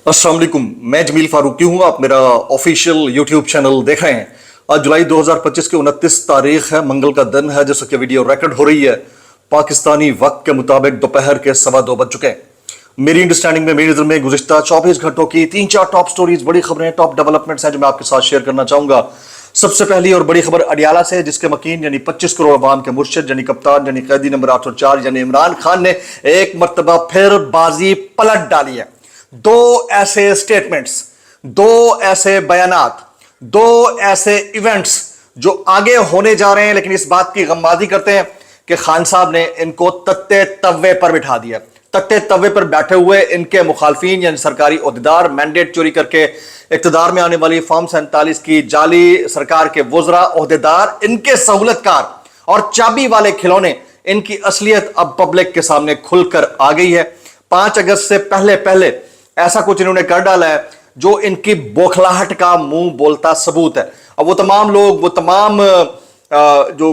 अस्सलाम वालेकुम, मैं जमील फारूकी हूँ। आप मेरा ऑफिशियल यूट्यूब चैनल देख रहे हैं। आज जुलाई 2025 की 29 तारीख है, मंगल का दिन है, जिस वक्त वीडियो रिकॉर्ड हो रही है पाकिस्तानी वक्त के मुताबिक दोपहर के 2:15 बज चुके हैं। मेरी अंडरस्टैंडिंग में, मेरी नजर में गुज़िश्ता 24 घंटों की 3-4 टॉप स्टोरीज, बड़ी खबरें, टॉप डेवलपमेंट्स हैं जो मैं आपके साथ शेयर करना चाहूंगा। सबसे पहली और बड़ी खबर अडियाला से, जिसके मकीन यानी 25 करोड़ अवाम के मुर्शिद यानी कप्तान यानी कैदी नंबर 804 यानी इमरान खान ने एक मरतबा फिर बाजी पलट डाली है। दो ऐसे स्टेटमेंट्स, दो ऐसे बयानात, दो ऐसे इवेंट्स जो आगे होने जा रहे हैं, लेकिन इस बात की गमबाजी करते हैं कि खान साहब ने इनको तत्ते तवे पर बिठा दिया। तत्ते तवे पर बैठे हुए इनके मुखालफिन यानी सरकारी ओहदेदार, मैंडेट चोरी करके इक्तदार में आने वाली फॉर्म 47 की जाली सरकार के वुज़रा ओहदेदार, इनके सहूलतकार और चाबी वाले खिलौने, इनकी असलियत अब पब्लिक के सामने खुलकर आ गई है। 5 अगस्त से पहले पहले ऐसा कुछ इन्होंने कर डाला है जो इनकी बौखलाहट का मुंह बोलता सबूत है। अब वो तमाम लोग, वो तमाम जो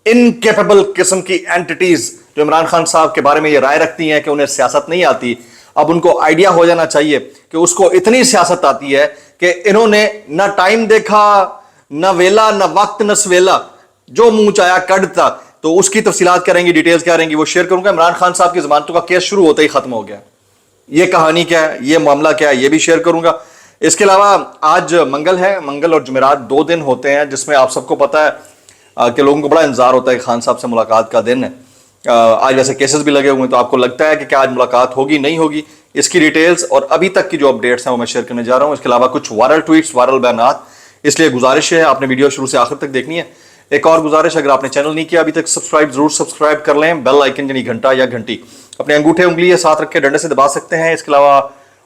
इनकेपेबल किस्म की एंटिटीज जो इमरान खान साहब के बारे में ये राय रखती हैं कि उन्हें सियासत नहीं आती, अब उनको आइडिया हो जाना चाहिए कि उसको इतनी सियासत आती है कि इन्होंने ना टाइम देखा, ना वेला, ना वक्त, न सवेला, जो मुंह चाया कड़ता। तो उसकी तफसीलात करेंगे, डिटेल्स क्या रहेंगी वो शेयर करूंगा। इमरान खान साहब की जमानतों का केस शुरू होते ही खत्म हो गया, ये कहानी क्या है, ये मामला क्या है, ये भी शेयर करूंगा। इसके अलावा आज मंगल है, मंगल और जुमेरात 2 दिन होते हैं जिसमें आप सबको पता है कि लोगों को बड़ा इंतजार होता है खान साहब से मुलाकात का दिन है। आज वैसे केसेस भी लगे हुए हैं, तो आपको लगता है कि क्या आज मुलाकात होगी नहीं होगी, इसकी डिटेल्स और अभी तक की जो अपडेट्स हैं वो मैं शेयर करने जा रहा हूं। इसके अलावा कुछ वायरल ट्वीट्स, वायरल बयानात, इसलिए गुजारिश है आपने वीडियो शुरू से आखिर तक देखनी है। एक और गुजारिश, अगर आपने चैनल नहीं किया अभी तक सब्सक्राइब जरूर सब्सक्राइब कर लें। बेल आइकन यानी घंटा या घंटी अपने अंगूठे उंगली या साथ रख के डंडे से दबा सकते हैं। इसके अलावा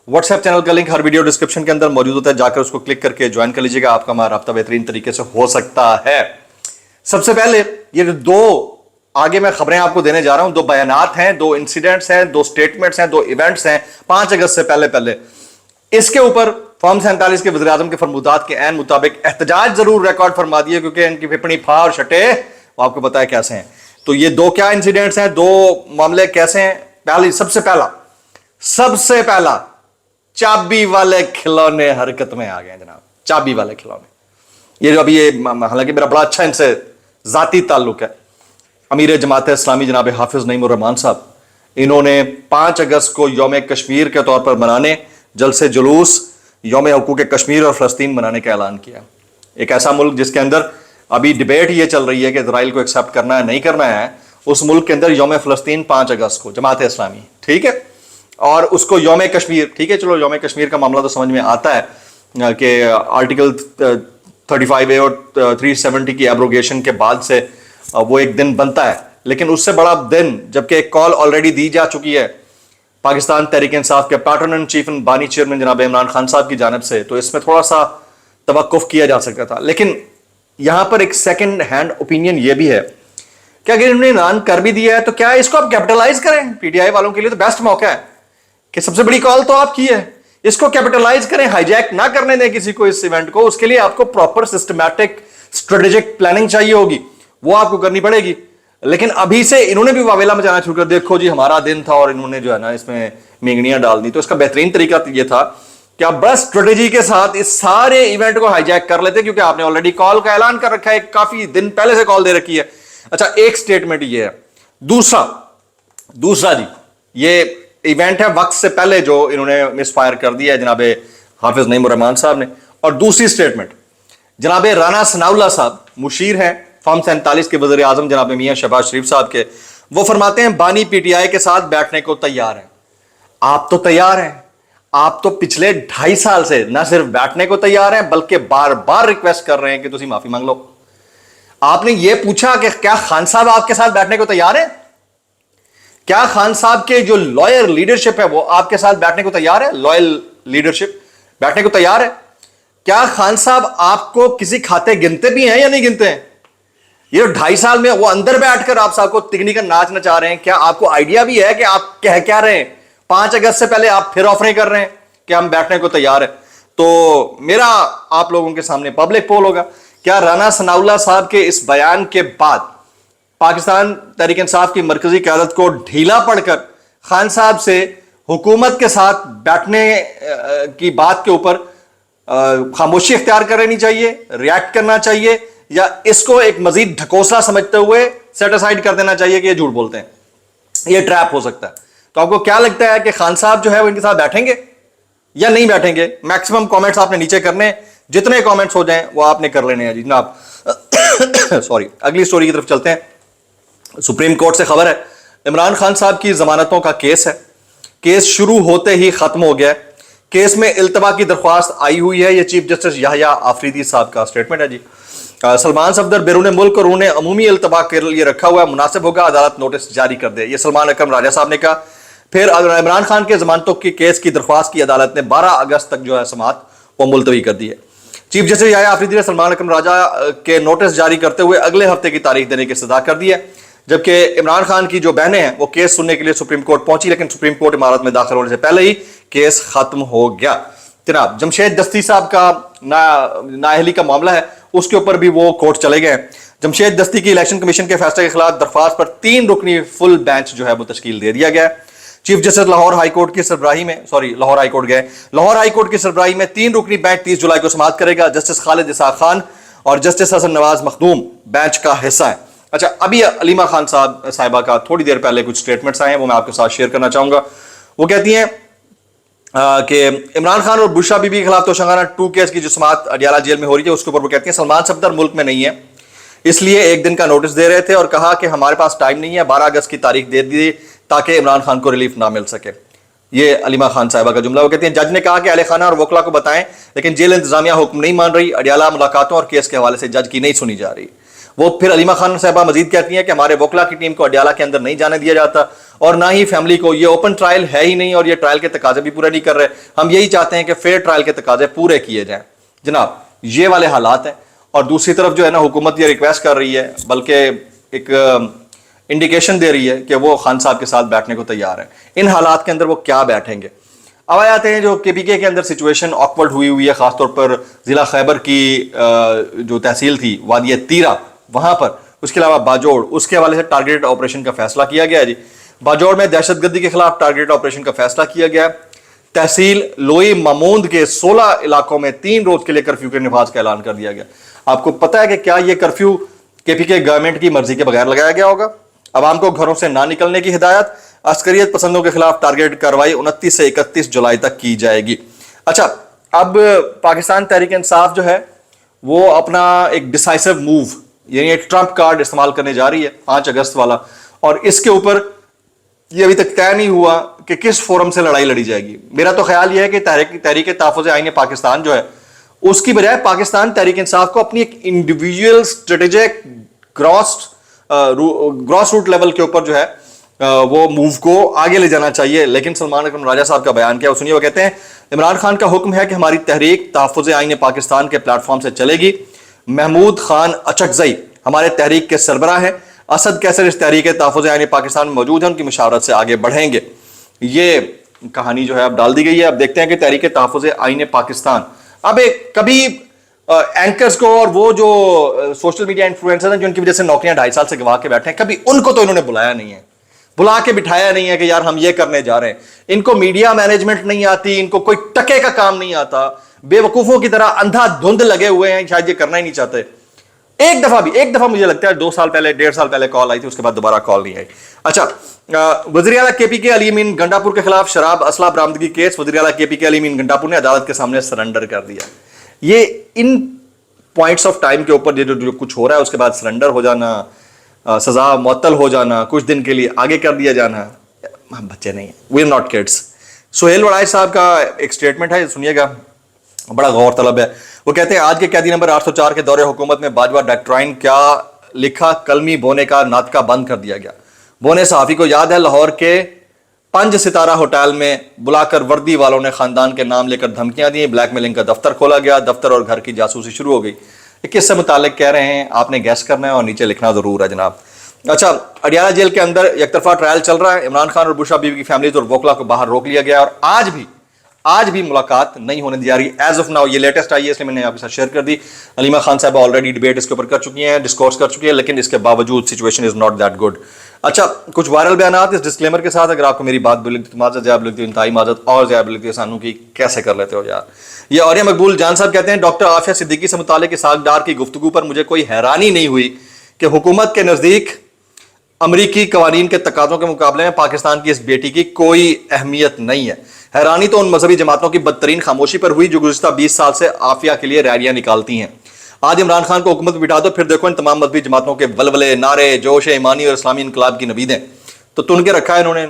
व्हाट्सएप चैनल का लिंक हर वीडियो डिस्क्रिप्शन के अंदर मौजूद होता है, जाकर उसको क्लिक करके ज्वाइन कर लीजिएगा। आपका हमारा राब्ता बेहतरीन तरीके से हो सकता है। सबसे पहले ये 2 आगे मैं खबरें आपको देने जा रहा हूं, 2 बयानात हैं, 2 इंसिडेंट्स हैं, 2 स्टेटमेंट्स हैं, 2 इवेंट्स हैं 5 अगस्त से पहले पहले। इसके ऊपर फॉर्म 47 के वज़ीर आज़म के फरमुदात के ऐन मुताबिक एहतजाज जरूर रिकॉर्ड फरमा दिए, क्योंकि इनकी फिपनी फा और शटे वो आपको पता है कैसे हैं। तो ये 2 क्या इंसिडेंट्स हैं, 2 मामले कैसे हैं। पहली, सबसे पहला चाबी वाले खिलौने हरकत में आ गए जनाब। चाबी वाले खिलौने, ये जो अभी ये, हालांकि मेरा बड़ा अच्छा इनसे जाती ताल्लुक है, अमीर जमात इस्लामी जनाब हाफिज नईमुर रहमान साहब, इन्होंने 5 अगस्त को यौम कश्मीर के तौर पर मनाने, जलसे जुलूस, यौम हुकूक कश्मीर और फलस्तीन मनाने का ऐलान किया। एक ऐसा मुल्क जिसके अंदर अभी डिबेट ये चल रही है कि इजराइल को एक्सेप्ट करना है नहीं करना है, उस मुल्क के अंदर यौम फलस्तीन 5 अगस्त को जमात इस्लामी, ठीक है, और उसको यौम कश्मीर, ठीक है, चलो यौम कश्मीर का मामला तो समझ में आता है कि आर्टिकल 35A और 370 की एब्रोगेशन के बाद से वो एक दिन बनता है, लेकिन उससे बड़ा दिन, जबकि एक कॉल ऑलरेडी दी जा चुकी है पाकिस्तान तहरीक इंसाफ के पैटर्न एंड चीफ एंड बानी चेयरमैन जनाब इमरान खान साहब की जानिब से, तो इसमें थोड़ा सा तवक्कुफ किया जा सकता था। लेकिन यहां पर एक सेकंड हैंड ओपिनियन ये भी है कि अगर इन्होंने ऐलान कर भी दिया है तो क्या इसको आप कैपिटलाइज करें। पीटीआई वालों के लिए तो बेस्ट मौका है कि सबसे बड़ी कॉल तो आपकी है, इसको कैपिटलाइज करें, हाईजैक ना करने दें किसी को इस इवेंट को। उसके लिए आपको प्रॉपर सिस्टमैटिक स्ट्रेटेजिक प्लानिंग चाहिए होगी, वो आपको करनी पड़ेगी। लेकिन अभी से इन्होंने भी वावेला मचाना शुरू कर, देखो जी हमारा दिन था और इन्होंने जो है ना इसमें मेंगनियां डाल दी। तो इसका बेहतरीन तरीका तो ये था कि आप बस स्ट्रेटेजी के साथ इस सारे इवेंट को हाईजैक कर लेते, क्योंकि आपने ऑलरेडी कॉल का ऐलान कर रखा है, काफी दिन पहले से कॉल दे रखी है। अच्छा, एक स्टेटमेंट ये है। दूसरा जी, ये इवेंट है वक्त से पहले जो इन्होंने मिसफायर कर दिया है जनाब हाफिज नईमुर रहमान साहब ने। और दूसरी स्टेटमेंट, जनाब राना सनाउल्लाह साहब मुशीर हैं फॉर्म 47 के वज़ीर आज़म जनाब मियां शहबाज शरीफ साहब के, वो फरमाते हैं बानी पीटीआई के साथ बैठने को तैयार हैं। आप तो तैयार हैं, आप तो पिछले 2.5 साल से न सिर्फ बैठने को तैयार हैं बल्कि बार बार रिक्वेस्ट कर रहे हैं कि तुम माफी मांग लो। आपने ये पूछा कि क्या खान साहब आपके साथ बैठने को तैयार है? क्या खान साहब के जो लॉयर लीडरशिप है वो आपके साथ बैठने को तैयार है? लॉयल लीडरशिप बैठने को तैयार है? क्या खान साहब आपको किसी खाते गिनते भी हैं या नहीं गिनते हैं? ये 2.5 साल में वो अंदर बैठकर आप साहब को तिगनी का नाच नचा रहे हैं। क्या आपको आइडिया भी है कि आप कह क्या रहे हैं? 5 अगस्त से पहले आप फिर ऑफरें कर रहे हैं कि हम बैठने को तैयार है। तो मेरा आप लोगों के सामने पब्लिक पोल होगा, क्या राना सनाउल्लाह साहब के इस बयान के बाद पाकिस्तान तहरीक इंसाफ की मरकजी क़यादत को ढीला पड़कर खान साहब से हुकूमत के साथ बैठने की बात के ऊपर खामोशी इख्तियार कर लेनी चाहिए, रिएक्ट करना चाहिए, या इसको एक मजीद ढकोसला समझते हुए सेट असाइड कर देना चाहिए कि ये झूठ बोलते हैं, ये ट्रैप हो सकता है? तो आपको क्या लगता है कि खान साहब जो है वो इनके साथ बैठेंगे या नहीं बैठेंगे? मैक्सिमम कमेंट्स आपने नीचे करने, जितने कमेंट्स हो जाएं वो आपने कर लेने हैं जी जनाब। सॉरी, अगली स्टोरी की तरफ चलते हैं। सुप्रीम कोर्ट से खबर है, इमरान खान साहब की जमानतों का केस है। केस शुरू होते ही खत्म हो गया। केस में इल्तवा की दरख्वास्त आई हुई है। यह चीफ जस्टिस याहिया आफरीदी साहब का स्टेटमेंट है जी। सलमान सफदर बैरून मुल्क और उन्हें अमूमी इल्तवा के लिए रखा हुआ है, मुनासिब होगा अदालत नोटिस जारी कर दे। ये सलमान अकरम राजा साहब ने कहा। फिर इमरान खान के जमानतों की केस की दरख्वास्त की अदालत ने 12 अगस्त तक जो है समाअत वो मुलतवी कर दी है। चीफ जस्टिस याहिया आफरीदी ने सलमान अकरम राजा के नोटिस जारी करते हुए अगले हफ्ते की तारीख देने की सदा कर दी है, जबकि इमरान खान की जो बहनें हैं वो केस सुनने के लिए सुप्रीम कोर्ट पहुंची, लेकिन सुप्रीम कोर्ट इमारत में दाखिल होने से पहले ही केस खत्म हो गया। जनाब जमशेद दस्ती साहब का नाअहली का मामला है, उसके ऊपर भी वो कोर्ट चले गए। जमशेद दस्ती की इलेक्शन कमीशन के फैसले के खिलाफ दरख्वास्त पर 3 रुकनी फुल बेंच जो है वो तश्कील दे दिया गया। चीफ जस्टिस लाहौर हाईकोर्ट की सरबराही में लाहौर हाईकोर्ट गए। लाहौर हाईकोर्ट की सरबराही में 3 रुकनी बेंच 30 जुलाई को समाअत करेगा। जस्टिस खालिद इसाक खान और जस्टिस हसन नवाज मखदूम बेंच का हिस्सा है। अच्छा, अभी अलीमा खान साहिबा का थोड़ी देर पहले कुछ स्टेटमेंट्स आए हैं, वो मैं आपके साथ शेयर करना चाहूंगा। वो कहती हैं कि इमरान खान और बुशरा बीबी के खिलाफ तोशाखाना 2 केस की जो समाअत अडियाला जेल में हो रही है, उसके ऊपर वो कहती हैं सलमान सफदर मुल्क में नहीं है, इसलिए 1 दिन का नोटिस दे रहे थे और कहा कि हमारे पास टाइम नहीं है, 12 अगस्त की तारीख दे दी ताकि इमरान खान को रिलीफ ना मिल सके। ये अलीमा खान साहिबा का जुमला। वो कहती हैं जज ने कहा कि अहले खाना और वकला को बताएं, लेकिन जेल इंतजामिया हुक्म नहीं मान रही। अडियाला मुलाकातों और केस के हवाले से जज की नहीं सुनी जा रही। वो फिर अलीमा खान साहिबा मजीद कहती हैं कि हमारे वकला की टीम को अडियाला के अंदर नहीं जाने दिया जाता और ना ही फैमिली को। ये ओपन ट्रायल है ही नहीं और ये ट्रायल के तकाजे भी पूरे नहीं कर रहे। हम यही चाहते हैं कि फेयर ट्रायल के तकाजे पूरे किए जाएं। जनाब ये वाले हालात हैं। और दूसरी तरफ जो है ना, हुकूमत ये रिक्वेस्ट कर रही है, बल्कि एक इंडिकेशन दे रही है कि वो खान साहब के साथ बैठने को तैयार है। इन हालात के अंदर वो क्या बैठेंगे? अब आते हैं जो केपीके के अंदर सिचुएशन ऑकवर्ड हुई है, खासतौर पर जिला खैबर की जो तहसील थी वादी तीरा, वहां पर, उसके अलावा बाजोड़, उसके हवाले से टारगेटेड ऑपरेशन का फैसला किया गया है जी। बाजोड़ में दहशतगर्दी के खिलाफ टारगेटेड ऑपरेशन का फैसला किया गया। तहसील लोई मामूंद के 16 इलाकों में 3 रोज के लिए कर्फ्यू के नफाज का ऐलान कर दिया गया। आपको पता है कि क्या यह कर्फ्यू केपीके गवर्नमेंट की मर्जी के बगैर लगाया गया होगा? आवाम को घरों से ना निकलने की हिदायत। अस्करियत पसंदों के खिलाफ टारगेट कार्रवाई 29 से 31 जुलाई तक की जाएगी। अच्छा, अब पाकिस्तान तहरीक इंसाफ जो है वो अपना एक डिसाइसिव मूव यानी ट्रंप कार्ड इस्तेमाल करने जा रही है 5 अगस्त वाला, और इसके ऊपर ये अभी तक तय नहीं हुआ कि किस फोरम से लड़ाई लड़ी जाएगी। मेरा तो ख्याल यह है कि तहरीक तहफ़्फ़ुज़ आईन पाकिस्तान जो है उसकी बजाय पाकिस्तान तहरीक इंसाफ को अपनी एक individual strategic grass root level के ऊपर जो है वो मूव को आगे ले जाना चाहिए। लेकिन सलमान अकरम राजा साहब का बयान क्या, सुनिए। वो कहते हैं इमरान खान का हुक्म है कि हमारी तहरीक तहफ़्फ़ुज़ आईन पाकिस्तान के प्लेटफॉर्म से चलेगी। महमूद खान अचकजई हमारे तहरीक के सरबराह हैं। असद कैसर इस तहरीक तहफ़्फ़ुज़ आईन पाकिस्तान में मौजूद है, उनकी मुशावरत से आगे बढ़ेंगे। ये कहानी जो है अब डाल दी गई है। अब देखते हैं कि तहरीक तहफ़्फ़ुज़ आईन पाकिस्तान अब कभी एंकर्स को और वो जो सोशल मीडिया इन्फ्लुएंसर हैं जिनकी वजह से नौकरियां 2.5 साल से गंवा के बैठे हैं, कभी उनको तो इन्होंने बुलाया नहीं है, बुला के बिठाया नहीं है कि यार हम ये करने जा रहे हैं। इनको मीडिया मैनेजमेंट नहीं आती, इनको कोई टके का काम नहीं आता, बेवकूफों की तरह अंधाधुंध लगे हुए हैं, शायद ये करना ही नहीं चाहते। एक दफा मुझे लगता है 2 साल पहले 1.5 साल पहले कॉल आई थी, उसके बाद दोबारा कॉल नहीं आई। अच्छा, वज़ीर आला केपीके अली अमीन गंडापुर के खिलाफ शराब असला बरामदगी केस, वज़ीर आला केपीके अली अमीन गंडापुर ने अदालत के सामने सरेंडर कर दिया। ये इन पॉइंट्स ऑफ टाइम के ऊपर जो कुछ हो रहा है, उसके बाद सरेंडर हो जाना, सजा मुअत्तल हो जाना, कुछ दिन के लिए आगे कर दिया जाना, हम बच्चे नहीं हैं, we are not kids. Suhail वड़ाई साहब का एक स्टेटमेंट है, सुनिएगा, बड़ा गौर तलब है। वो कहते हैं आज के कैदी नंबर 804 के दौरे हुकूमत में बाजवा डॉक्ट्राइन क्या लिखा, कलमी बोने का नाटका बंद कर दिया गया। बोने सहाफ़ी को याद है लाहौर के 5 सितारा होटल में बुलाकर वर्दी वालों ने खानदान के नाम लेकर धमकियां दी, ब्लैकमेलिंग का दफ्तर खोला गया, दफ्तर और घर की जासूसी शुरू हो गई। किससे मुतालिक कह रहे हैं, आपने गैस करना है और नीचे लिखना जरूर है जनाब। अच्छा, अडियाला जेल के अंदर एक तरफा ट्रायल चल रहा है। इमरान खान और बुशरा बीबी की फैमिलीज और वोकला को बाहर रोक लिया गया और آج بھی ملاقات نہیں ہونے دی جا رہی ایز آف ناؤ. یہ لیٹسٹ آئی ہے اس لیے میں نے آپ کے ساتھ شیئر کر دی. علیمہ خان صاحب آلریڈی ڈیبیٹ اس کے اوپر کر چکی ہیں, ڈسکورس کر چکی ہیں, لیکن اس کے باوجود situation is not that good. اچھا, کچھ وائرل بیانات اس ڈسکلیمر کے ساتھ, اگر آپ کو میری بات بری لگتی تو معذرت, زیادہ لگتی انتہائی معذرت, اور زیادہ لگتی ہے سانو کی کیسے کر لیتے ہو یار. یہ اوریہ مقبول جان صاحب کہتے ہیں ڈاکٹر عافیہ صدیقی سے متعلق اسحاق ڈار کی گفتگو پر مجھے کوئی حیرانی نہیں ہوئی کہ حکومت کے نزدیک امریکی قوانین کے تقاضوں کے مقابلے میں پاکستان کی اس بیٹی کی کوئی اہمیت نہیں ہے. حیرانی تو ان مذہبی جماعتوں کی بدترین خاموشی پر ہوئی جو گزشتہ 20 سال سے عافیہ کے لیے ریلیاں نکالتی ہیں. آج عمران خان کو حکومت پہ بٹھا دو, پھر دیکھو ان تمام مذہبی جماعتوں کے ولولے, نعرے, جوش ایمانی اور اسلامی انقلاب کی نویدیں تو تن کے رکھا ہے انہوں نے.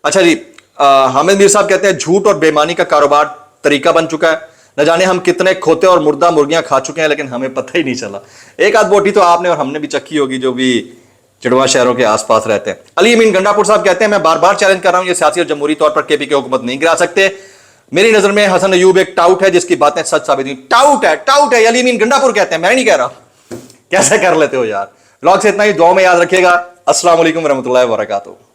اچھا جی, حامد میر صاحب کہتے ہیں جھوٹ اور بے ایمانی کا کاروبار طریقہ بن چکا ہے. نہ جانے ہم کتنے کھوتے اور مردہ مرغیاں کھا چکے ہیں لیکن ہمیں پتہ ہی نہیں چلا. ایک آدھ بوٹی تو آپ نے اور ہم نے بھی چکھی ہوگی جو بھی چڑوا شہروں کے آس پاس رہتے ہیں. علی امین گنڈا پور صاحب کہتے ہیں میں بار بار چیلنج کر رہا ہوں, یہ سیاسی اور جمہوری طور پر کے پی کے حکومت نہیں گرا سکتے. میری نظر میں حسن ایوب ایک ٹاؤٹ ہے جس کی باتیں سچ ثابت ہوئی. ٹاؤٹ ہے علی امین گنڈا پور کہتے ہیں, میں نہیں کہہ رہا. کیسے کر لیتے ہو یار. بلاگ سے اتنا ہی, دعاؤں میں یاد رکھیے گا. السلام علیکم ورحمۃ اللہ وبرکاتہ.